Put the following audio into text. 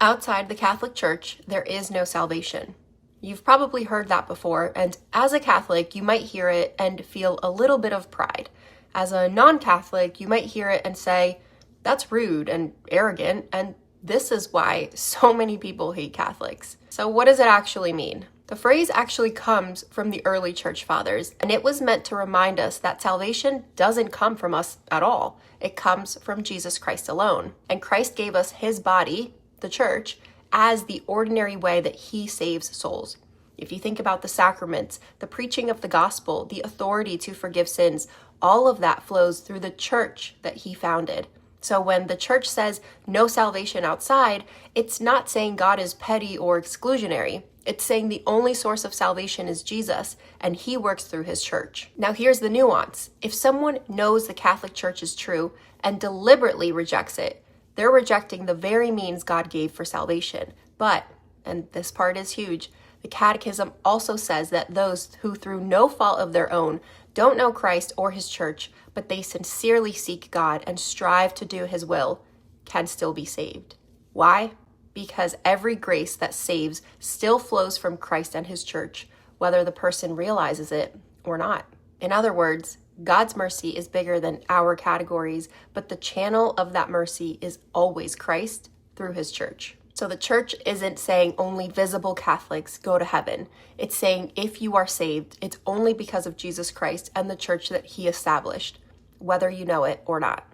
Outside the Catholic Church, there is no salvation. You've probably heard that before, and as a Catholic, you might hear it and feel a little bit of pride. As a non-Catholic, you might hear it and say, that's rude and arrogant, and this is why so many people hate Catholics. So what does it actually mean? The phrase actually comes from the early church fathers, and it was meant to remind us that salvation doesn't come from us at all. It comes from Jesus Christ alone. And Christ gave us his body, the church, as the ordinary way that he saves souls. If you think about the sacraments, the preaching of the gospel, the authority to forgive sins, all of that flows through the church that he founded. So when the church says no salvation outside, it's not saying God is petty or exclusionary. It's saying the only source of salvation is Jesus, and he works through his church. Now here's the nuance. If someone knows the Catholic Church is true and deliberately rejects it, they're rejecting the very means God gave for salvation. But, and this part is huge, the Catechism also says that those who through no fault of their own don't know Christ or his church, but they sincerely seek God and strive to do his will, can still be saved. Why? Because every grace that saves still flows from Christ and his church, whether the person realizes it or not. In other words, God's mercy is bigger than our categories, but the channel of that mercy is always Christ through his church. So the church isn't saying only visible Catholics go to heaven. It's saying if you are saved, it's only because of Jesus Christ and the church that he established, whether you know it or not.